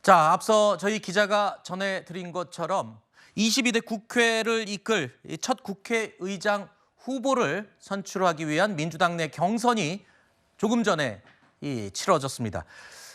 자, 앞서 저희 기자가 전해드린 것처럼 22대 국회를 이끌 첫 국회의장 후보를 선출하기 위한 민주당 내 경선이 조금 전에 치러졌습니다.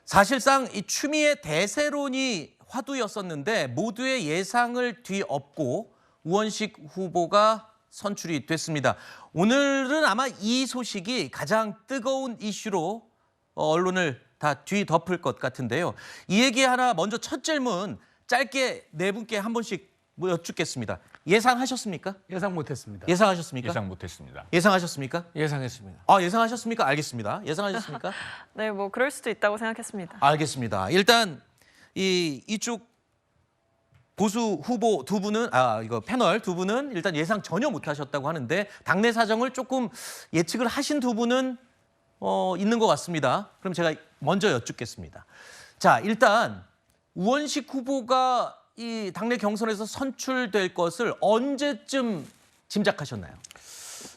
사실상 이 추미애 대세론이 화두였었는데 모두의 예상을 뒤엎고 우원식 후보가 선출이 됐습니다. 오늘은 아마 이 소식이 가장 뜨거운 이슈로 언론을 다 뒤덮을 것 같은데요. 이 얘기 하나 먼저 첫 질문 짧게 네 분께 한 번씩 여쭙겠습니다. 예상하셨습니까? 예상 못했습니다. 예상하셨습니까? 예상 못했습니다. 예상하셨습니까? 예상했습니다. 예상하셨습니까? 알겠습니다. 예상하셨습니까? 네, 뭐 그럴 수도 있다고 생각했습니다. 알겠습니다. 일단 이쪽 보수 후보 두 분은 이거 패널 두 분은 일단 예상 전혀 못하셨다고 하는데 당내 사정을 조금 예측을 하신 두 분은 있는 것 같습니다. 그럼 제가 먼저 여쭙겠습니다. 자, 일단 우원식 후보가 이 당내 경선에서 선출될 것을 언제쯤 짐작하셨나요?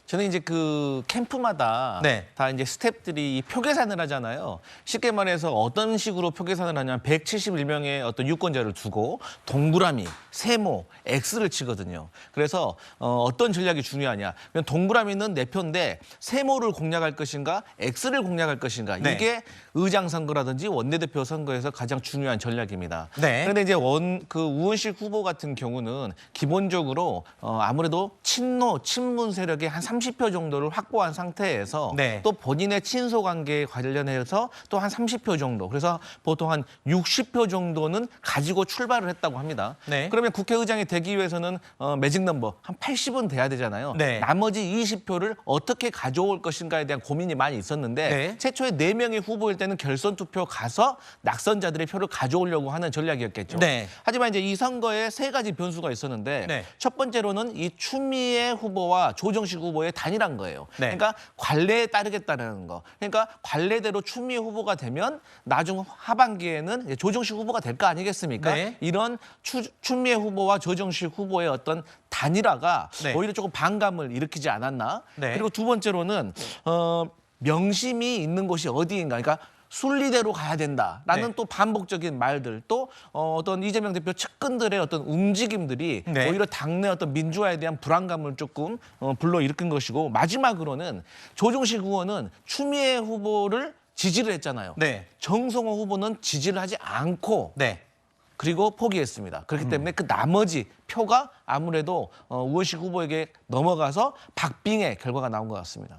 저는 이제 그 캠프마다 네. 다 이제 스태프들이 표 계산을 하잖아요. 쉽게 말해서 어떤 식으로 표 계산을 하냐면 171명의 어떤 유권자를 두고 동그라미, 세모, X를 치거든요. 그래서 어떤 전략이 중요하냐. 동그라미는 내 표인데 세모를 공략할 것인가, X를 공략할 것인가. 네. 이게 의장 선거라든지 원내대표 선거에서 가장 중요한 전략입니다. 네. 그런데 이제 우원식 후보 같은 경우는 기본적으로 아무래도 친문 세력의 한 30표 정도를 확보한 상태에서 네. 또 본인의 친소 관계에 관련해서 또 한 30표 정도, 그래서 보통 한 60표 정도는 가지고 출발을 했다고 합니다. 네. 그러면 국회의장이 되기 위해서는 매직 넘버 한 80은 돼야 되잖아요. 네. 나머지 20표를 어떻게 가져올 것인가에 대한 고민이 많이 있었는데 네. 최초에 4명의 후보일 때는 결선 투표 가서 낙선자들의 표를 가져오려고 하는 전략이었겠죠. 네. 하지만 이제 이 선거에 3가지 변수가 있었는데 네. 첫 번째로는 이 추미애 후보와 조정식 후보의 단일한 거예요. 네. 그러니까 관례에 따르겠다는 거. 그러니까 관례대로 추미애 후보가 되면 나중 하반기에는 조정식 후보가 될 거 아니겠습니까? 네. 이런 추미애 후보와 조정식 후보의 어떤 단일화가 네. 오히려 조금 반감을 일으키지 않았나. 네. 그리고 두 번째로는 명심이 있는 곳이 어디인가. 그러니까 순리대로 가야 된다라는 네. 또 반복적인 말들, 또 어떤 이재명 대표 측근들의 어떤 움직임들이 네. 오히려 당내 어떤 민주화에 대한 불안감을 조금 불러일으킨 것이고, 마지막으로는 조정식 의원은 추미애 후보를 지지를 했잖아요. 네. 정성호 후보는 지지를 하지 않고 네. 그리고 포기했습니다. 그렇기 때문에 그 나머지 표가 아무래도 우원식 후보에게 넘어가서 박빙의 결과가 나온 것 같습니다.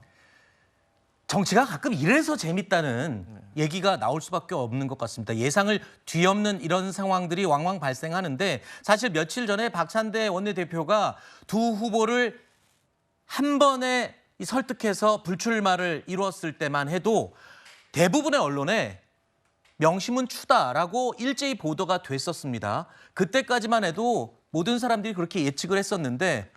정치가 가끔 이래서 재밌다는 얘기가 나올 수밖에 없는 것 같습니다. 예상을 뒤엎는 이런 상황들이 왕왕 발생하는데 사실 며칠 전에 박찬대 원내대표가 두 후보를 한 번에 설득해서 불출마를 이루었을 때만 해도 대부분의 언론에 명심은 추다라고 일제히 보도가 됐었습니다. 그때까지만 해도 모든 사람들이 그렇게 예측을 했었는데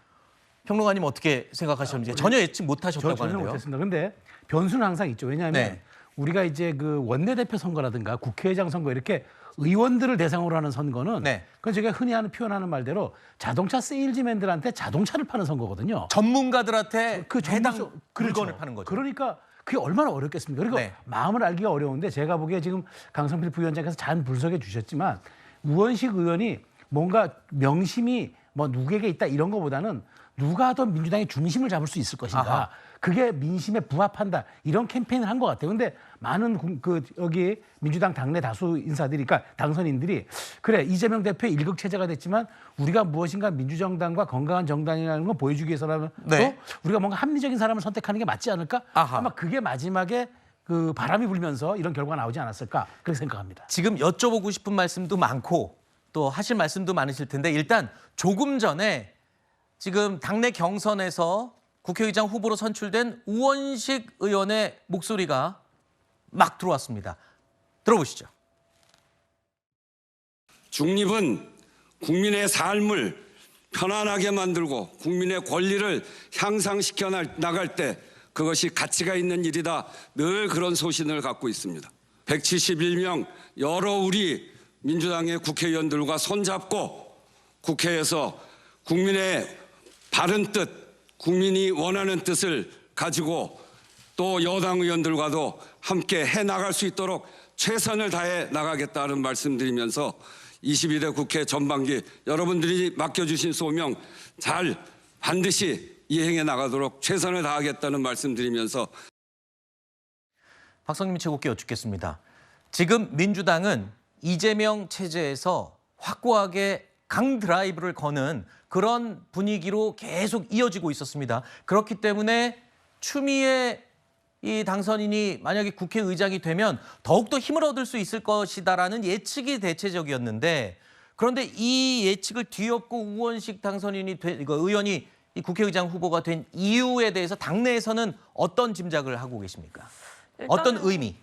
평론가님 어떻게 생각하셨는지 전혀 예측 못하셨다고 전혀 하는데요. 못했습니다. 그런데 변수는 항상 있죠. 왜냐하면 네. 우리가 이제 그 원내대표 선거라든가 국회의장 선거 이렇게 의원들을 대상으로 하는 선거는 네. 그건 제가 흔히 표현하는 말대로 자동차 세일즈맨들한테 자동차를 파는 선거거든요. 전문가들한테 그 해당 전문성- 물건을 그렇죠. 파는 거죠. 그러니까 그게 얼마나 어렵겠습니까? 그리고 네. 마음을 알기가 어려운데 제가 보기에 지금 강성필 부위원장께서 잘 분석해 주셨지만 우원식 의원이 뭔가 명심이 뭐 누구에게 있다 이런 거보다는 누가 더 민주당의 중심을 잡을 수 있을 것인가. 아하. 그게 민심에 부합한다. 이런 캠페인을 한 것 같아요. 근데 많은 여기 민주당 당내 다수 인사들이, 그러니까 당선인들이 그래 이재명 대표의 일극 체제가 됐지만 우리가 무엇인가 민주정당과 건강한 정당이라는 걸 보여주기 위해서라면 네. 또 우리가 뭔가 합리적인 사람을 선택하는 게 맞지 않을까? 아하. 아마 그게 마지막에 그 바람이 불면서 이런 결과가 나오지 않았을까 그렇게 생각합니다. 지금 여쭤보고 싶은 말씀도 많고 또 하실 말씀도 많으실 텐데 일단 조금 전에 지금 당내 경선에서 국회의장 후보로 선출된 우원식 의원의 목소리가 막 들어왔습니다. 들어보시죠. 중립은 국민의 삶을 편안하게 만들고 국민의 권리를 향상시켜 나갈 때 그것이 가치가 있는 일이다. 늘 그런 소신을 갖고 있습니다. 171명 여러 우리 민주당의 국회의원들과 손잡고 국회에서 국민의 바른 뜻, 국민이 원하는 뜻을 가지고 또 여당 의원들과도 함께 해나갈 수 있도록 최선을 다해 나가겠다는 말씀드리면서 22대 국회 전반기 여러분들이 맡겨주신 소명 잘 반드시 이행해 나가도록 최선을 다하겠다는 말씀드리면서 박성님 최고께 여쭙겠습니다. 지금 민주당은 이재명 체제에서 확고하게 강드라이브를 거는 그런 분위기로 계속 이어지고 있었습니다. 그렇기 때문에 추미애 이 당선인이 만약에 국회의장이 되면 더욱더 힘을 얻을 수 있을 것이다라는 예측이 대체적이었는데, 그런데 이 예측을 뒤엎고 우원식 당선인이 의원이 이 국회의장 후보가 된 이유에 대해서 당내에서는 어떤 짐작을 하고 계십니까? 어떤 의미?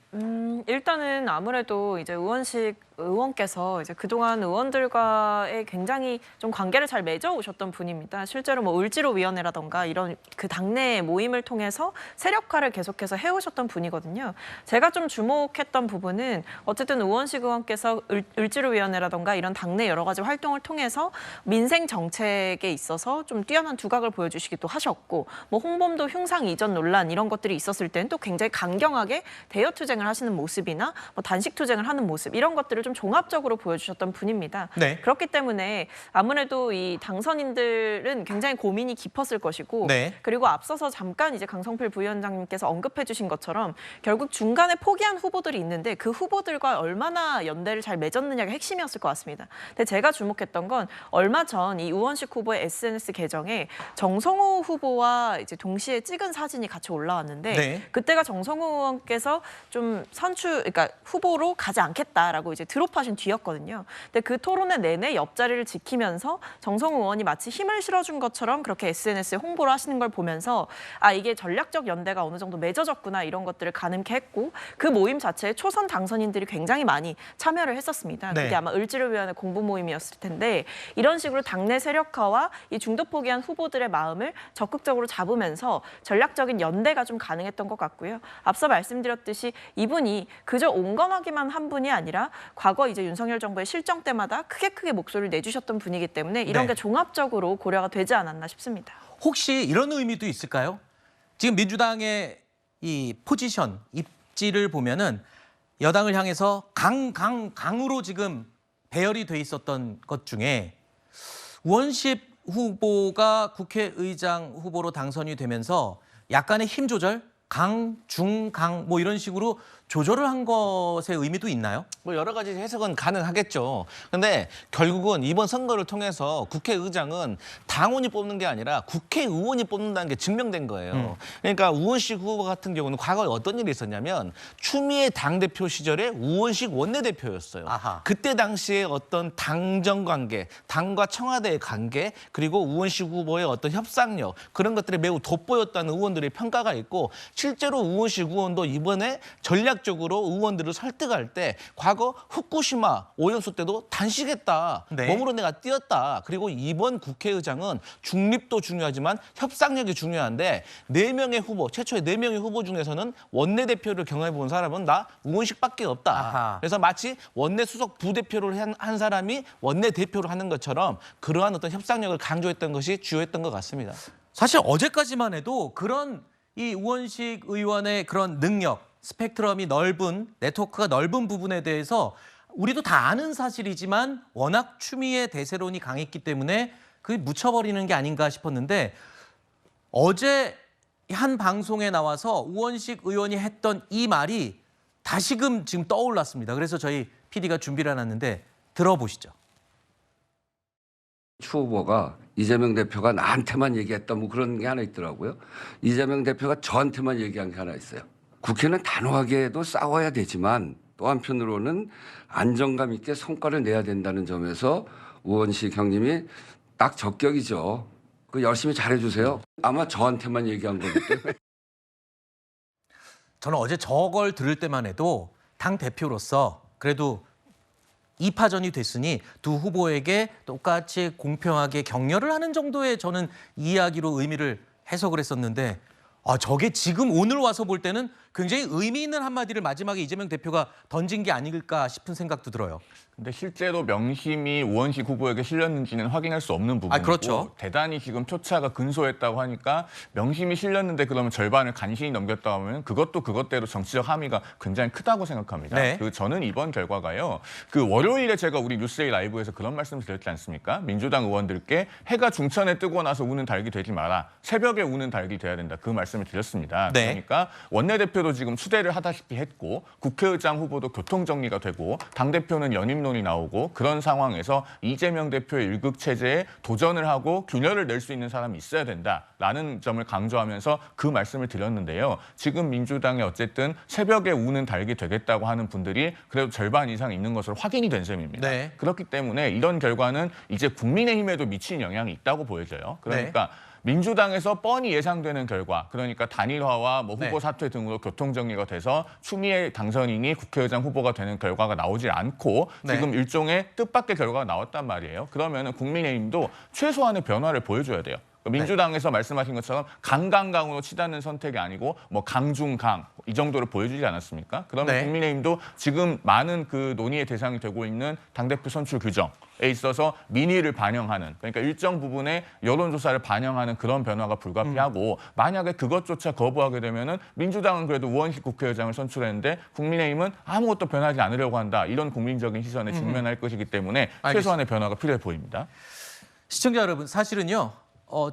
일단은 아무래도 이제 우원식 의원께서 이제 그동안 의원들과의 굉장히 좀 관계를 잘 맺어 오셨던 분입니다. 실제로 뭐 을지로위원회라던가 이런 그 당내 모임을 통해서 세력화를 계속해서 해오셨던 분이거든요. 제가 좀 주목했던 부분은 어쨌든 우원식 의원께서 을지로위원회라던가 이런 당내 여러 가지 활동을 통해서 민생 정책에 있어서 좀 뛰어난 두각을 보여주시기도 하셨고, 뭐 홍범도 흉상 이전 논란 이런 것들이 있었을 때는 또 굉장히 강경하게 대여 투쟁을 하시는 모습이나 뭐 단식 투쟁을 하는 모습 이런 것들을 좀 종합적으로 보여주셨던 분입니다. 네. 그렇기 때문에 아무래도 이 당선인들은 굉장히 고민이 깊었을 것이고, 네. 그리고 앞서서 잠깐 이제 강성필 부위원장님께서 언급해주신 것처럼 결국 중간에 포기한 후보들이 있는데 그 후보들과 얼마나 연대를 잘 맺었느냐가 핵심이었을 것 같습니다. 근데 제가 주목했던 건 얼마 전 이 우원식 후보의 SNS 계정에 정성호 후보와 이제 동시에 찍은 사진이 같이 올라왔는데 네. 그때가 정성호 의원께서 좀 그러니까 후보로 가지 않겠다라고 이제 드롭하신 뒤였거든요. 근데 그 토론회 내내 옆자리를 지키면서 정성호 의원이 마치 힘을 실어준 것처럼 그렇게 SNS에 홍보를 하시는 걸 보면서 아, 이게 전략적 연대가 어느 정도 맺어졌구나 이런 것들을 가늠케 했고, 그 모임 자체에 초선 당선인들이 굉장히 많이 참여를 했었습니다. 네. 그게 아마 을지로위원회 공부 모임이었을 텐데 이런 식으로 당내 세력화와 이 중도 포기한 후보들의 마음을 적극적으로 잡으면서 전략적인 연대가 좀 가능했던 것 같고요. 앞서 말씀드렸듯이 이분이 그저 온건하기만 한 분이 아니라 과거 이제 윤석열 정부의 실정 때마다 크게 목소리를 내주셨던 분이기 때문에 이런 네. 게 종합적으로 고려가 되지 않았나 싶습니다. 혹시 이런 의미도 있을까요? 지금 민주당의 이 포지션, 입지를 보면은 여당을 향해서 강으로 지금 배열이 돼 있었던 것 중에 우원식 후보가 국회의장 후보로 당선이 되면서 약간의 힘 조절, 중, 강 뭐 이런 식으로 조절을 한 것의 의미도 있나요? 뭐 여러 가지 해석은 가능하겠죠. 근데 결국은 이번 선거를 통해서 국회의장은 당원이 뽑는 게 아니라 국회의원이 뽑는다는 게 증명된 거예요. 그러니까 우원식 후보 같은 경우는 과거에 어떤 일이 있었냐면 추미애 당대표 시절에 우원식 원내대표였어요. 아하. 그때 당시에 어떤 당정 관계, 당과 청와대의 관계, 그리고 우원식 후보의 어떤 협상력 그런 것들이 매우 돋보였다는 의원들의 평가가 있고, 실제로 우원식 의원도 이번에 전략적으로 의원들을 설득할 때 과거 후쿠시마 오염수 때도 단식했다. 네. 몸으로 내가 뛰었다. 그리고 이번 국회의장은 중립도 중요하지만 협상력이 중요한데 4명의 후보, 최초의 4명의 후보 중에서는 원내대표를 경험해본 사람은 나 우원식밖에 없다. 아하. 그래서 마치 원내 수석 부대표를 한 사람이 원내대표를 하는 것처럼 그러한 어떤 협상력을 강조했던 것이 주요했던 것 같습니다. 사실 어제까지만 해도 그런 이 우원식 의원의 그런 능력, 스펙트럼이 넓은, 네트워크가 넓은 부분에 대해서 우리도 다 아는 사실이지만 워낙 추미애 대세론이 강했기 때문에 그게 묻혀버리는 게 아닌가 싶었는데, 어제 한 방송에 나와서 우원식 의원이 했던 이 말이 다시금 지금 떠올랐습니다. 그래서 저희 PD가 준비를 해놨는데 들어보시죠. 추 후보가 이재명 대표가 나한테만 얘기했다 뭐 그런 게 하나 있더라고요. 이재명 대표가 저한테만 얘기한 게 하나 있어요. 국회는 단호하게도 싸워야 되지만 또 한편으로는 안정감 있게 성과를 내야 된다는 점에서 우원식 형님이 딱 적격이죠. 그 열심히 잘해주세요. 아마 저한테만 얘기한 거기 때문에. 저는 어제 저걸 들을 때만 해도 당 대표로서 그래도 2파전이 됐으니 두 후보에게 똑같이 공평하게 격려를 하는 정도의 저는 이야기로 의미를 해석을 했었는데, 저게 지금 오늘 와서 볼 때는 굉장히 의미 있는 한마디를 마지막에 이재명 대표가 던진 게 아닐까 싶은 생각도 들어요. 근데 실제로 명심이 우원식 후보에게 실렸는지는 확인할 수 없는 부분이고 그렇죠. 대단히 지금 표차가 근소했다고 하니까 명심이 실렸는데 그러면 절반을 간신히 넘겼다 하면 그것도 그것대로 정치적 함의가 굉장히 크다고 생각합니다. 네. 저는 이번 결과가요. 월요일에 제가 우리 뉴스데이 라이브에서 그런 말씀 드렸지 않습니까? 민주당 의원들께 해가 중천에 뜨고 나서 우는 닭이 되지 마라. 새벽에 우는 닭이 돼야 된다. 그 말씀을 드렸습니다. 네. 그러니까 원내대표도 지금 추대를 하다시피 했고 국회의장 후보도 교통정리가 되고 당대표는 연임론이 나오고 그런 상황에서 이재명 대표의 일극 체제에 도전을 하고 균열을 낼 수 있는 사람이 있어야 된다라는 점을 강조하면서 그 말씀을 드렸는데요. 지금 민주당에 어쨌든 새벽에 우는 닭이 되겠다고 하는 분들이 그래도 절반 이상 있는 것으로 확인이 된 셈입니다. 네. 그렇기 때문에 이런 결과는 이제 국민의힘에도 미친 영향이 있다고 보여져요. 그러니까 민주당에서 뻔히 예상되는 결과, 그러니까 단일화와 후보 네. 사퇴 등으로 교통정리가 돼서 추미애 당선인이 국회의장 후보가 되는 결과가 나오지 않고 네. 지금 일종의 뜻밖의 결과가 나왔단 말이에요. 그러면 국민의힘도 최소한의 변화를 보여줘야 돼요. 민주당에서 말씀하신 것처럼 강강강으로 치닫는 선택이 아니고 강중강 이 정도를 보여주지 않았습니까? 그러면 네. 국민의힘도 지금 많은 그 논의의 대상이 되고 있는 당대표 선출 규정에 있어서 민의를 반영하는, 그러니까 일정 부분의 여론조사를 반영하는 그런 변화가 불가피하고 만약에 그것조차 거부하게 되면은 민주당은 그래도 우원식 국회의장을 선출했는데 국민의힘은 아무것도 변하지 않으려고 한다. 이런 국민적인 시선에 직면할 것이기 때문에 최소한의 변화가 필요해 보입니다. 시청자 여러분, 사실은요.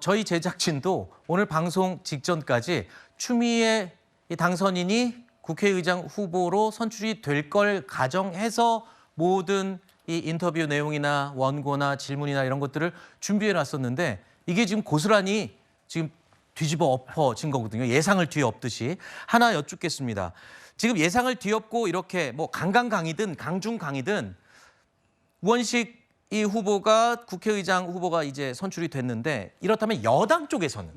저희 제작진도 오늘 방송 직전까지 추미애 이 당선인이 국회의장 후보로 선출이 될 걸 가정해서 모든 이 인터뷰 내용이나 원고나 질문이나 이런 것들을 준비해 놨었는데 이게 지금 고스란히 지금 뒤집어 엎어진 거거든요. 예상을 뒤엎듯이. 하나 여쭙겠습니다. 지금 예상을 뒤엎고 이렇게 강강강이든 강중강이든 우원식 이 후보가 국회의장 후보가 이제 선출이 됐는데 이렇다면 여당 쪽에서는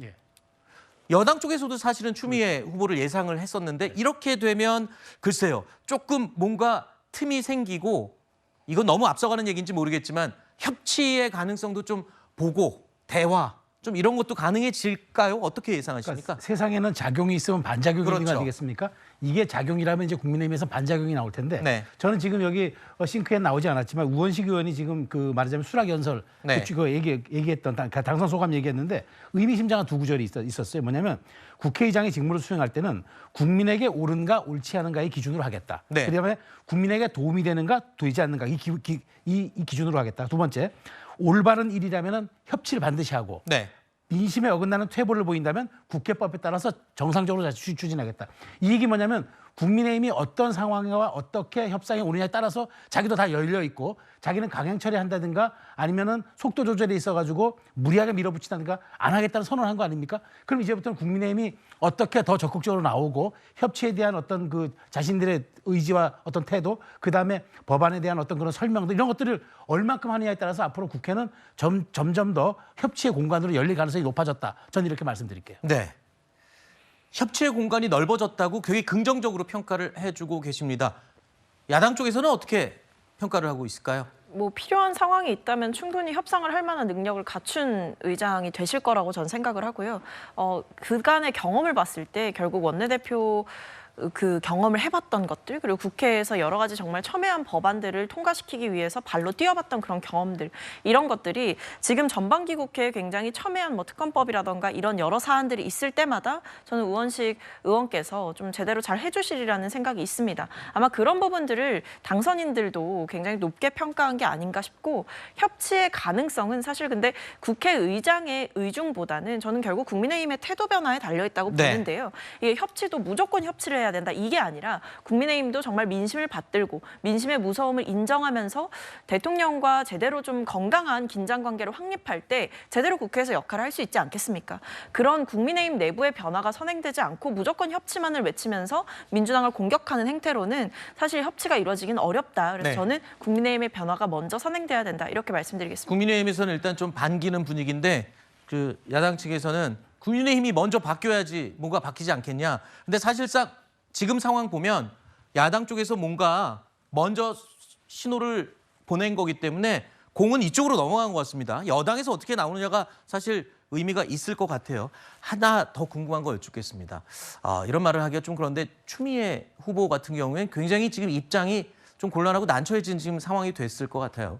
여당 쪽에서도 사실은 추미애 후보를 예상을 했었는데 이렇게 되면 글쎄요. 조금 뭔가 틈이 생기고 이건 너무 앞서가는 얘기인지 모르겠지만 협치의 가능성도 좀 보고 대화 좀 이런 것도 가능해질까요? 어떻게 예상하십니까? 그러니까 세상에는 작용이 있으면 반작용이 있는 거 그렇죠. 아니겠습니까? 이게 작용이라면 이제 국민의힘에서 반작용이 나올 텐데 네. 저는 지금 여기 싱크에 나오지 않았지만 우원식 의원이 지금 말하자면 수락연설 네. 얘기했던 당선 소감 얘기했는데 의미심장한 두 구절이 있었어요. 뭐냐면 국회의장의 직무를 수행할 때는 국민에게 옳은가 옳지 않은가의 기준으로 하겠다. 네. 그다음에 국민에게 도움이 되는가 되지 않는가 이 기준으로 하겠다. 두 번째, 올바른 일이라면 협치를 반드시 하고 네. 민심에 어긋나는 퇴보를 보인다면 국회법에 따라서 정상적으로 추진하겠다. 이 얘기 뭐냐면 국민의힘이 어떤 상황과 어떻게 협상에 오느냐에 따라서 자기도 다 열려 있고 자기는 강행 처리한다든가 아니면은 속도 조절에 있어가지고 무리하게 밀어붙이다든가 안 하겠다는 선언을 한 거 아닙니까? 그럼 이제부터는 국민의힘이 어떻게 더 적극적으로 나오고 협치에 대한 어떤 그 자신들의 의지와 어떤 태도, 그 다음에 법안에 대한 어떤 그런 설명들 이런 것들을 얼만큼 하느냐에 따라서 앞으로 국회는 점점 더 협치의 공간으로 열릴 가능성이 높아졌다. 저는 이렇게 말씀드릴게요. 네. 협치의 공간이 넓어졌다고 굉장히 긍정적으로 평가를 해주고 계십니다. 야당 쪽에서는 어떻게 평가를 하고 있을까요? 필요한 상황이 있다면 충분히 협상을 할 만한 능력을 갖춘 의장이 되실 거라고 저는 생각을 하고요. 그간의 경험을 봤을 때 결국 원내대표 그 경험을 해봤던 것들 그리고 국회에서 여러 가지 정말 첨예한 법안들을 통과시키기 위해서 발로 뛰어봤던 그런 경험들 이런 것들이 지금 전반기 국회에 굉장히 첨예한 특검법이라던가 이런 여러 사안들이 있을 때마다 저는 우원식 의원께서 좀 제대로 잘 해주시리라는 생각이 있습니다. 아마 그런 부분들을 당선인들도 굉장히 높게 평가한 게 아닌가 싶고 협치의 가능성은 사실 근데 국회의장의 의중보다는 저는 결국 국민의힘의 태도 변화에 달려있다고 네. 보는데요. 이게 협치도 무조건 협치를 해야 된다. 이게 아니라 국민의힘도 정말 민심을 받들고 민심의 무서움을 인정하면서 대통령과 제대로 좀 건강한 긴장관계를 확립할 때 제대로 국회에서 역할을 할 수 있지 않겠습니까? 그런 국민의힘 내부의 변화가 선행되지 않고 무조건 협치만을 외치면서 민주당을 공격하는 행태로는 사실 협치가 이루어지긴 어렵다. 그래서 네. 저는 국민의힘의 변화가 먼저 선행돼야 된다. 이렇게 말씀드리겠습니다. 국민의힘에서는 일단 좀 반기는 분위기인데 그 야당 측에서는 국민의힘이 먼저 바뀌어야지 뭔가 바뀌지 않겠냐. 근데 사실상 지금 상황 보면 야당 쪽에서 뭔가 먼저 신호를 보낸 거기 때문에 공은 이쪽으로 넘어간 것 같습니다. 여당에서 어떻게 나오느냐가 사실 의미가 있을 것 같아요. 하나 더 궁금한 거 여쭙겠습니다. 이런 말을 하기가 좀 그런데 추미애 후보 같은 경우에는 굉장히 지금 입장이 좀 곤란하고 난처해진 지금 상황이 됐을 것 같아요.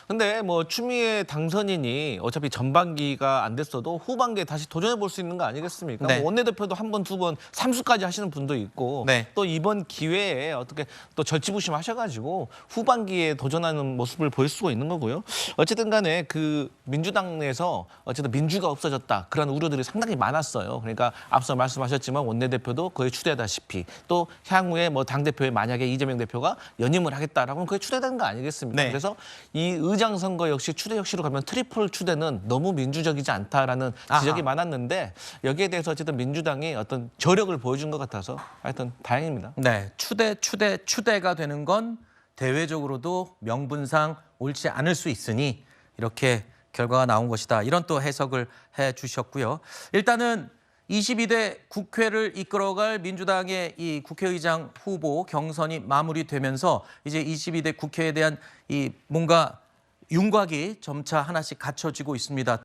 근데 뭐 추미애 당선인이 어차피 전반기가 안 됐어도 후반기에 다시 도전해 볼 수 있는 거 아니겠습니까? 네. 뭐 원내대표도 한 번, 두 번, 3수까지 하시는 분도 있고 네. 또 이번 기회에 어떻게 또 절치부심하셔가지고 후반기에 도전하는 모습을 보일 수가 있는 거고요. 어쨌든 간에 그 민주당 내에서 어쨌든 민주가 없어졌다 그런 우려들이 상당히 많았어요. 그러니까 앞서 말씀하셨지만 원내대표도 거의 추대하다시피 또 향후에 뭐 당대표에 만약에 이재명 대표가 연임을 하겠다라고 하면 그게 추대되는 거 아니겠습니까? 네. 그래서 이 의장 선거 역시 추대 역시로 가면 트리플 추대는 너무 민주적이지 않다라는 지적이 아하. 많았는데 여기에 대해서 어쨌든 민주당이 어떤 저력을 보여준 것 같아서 하여튼 다행입니다. 네, 추대가 되는 건 대외적으로도 명분상 옳지 않을 수 있으니 이렇게 결과가 나온 것이다. 이런 또 해석을 해 주셨고요. 일단은 22대 국회를 이끌어갈 민주당의 이 국회의장 후보 경선이 마무리되면서 이제 22대 국회에 대한 이 뭔가 윤곽이 점차 하나씩 갖춰지고 있습니다.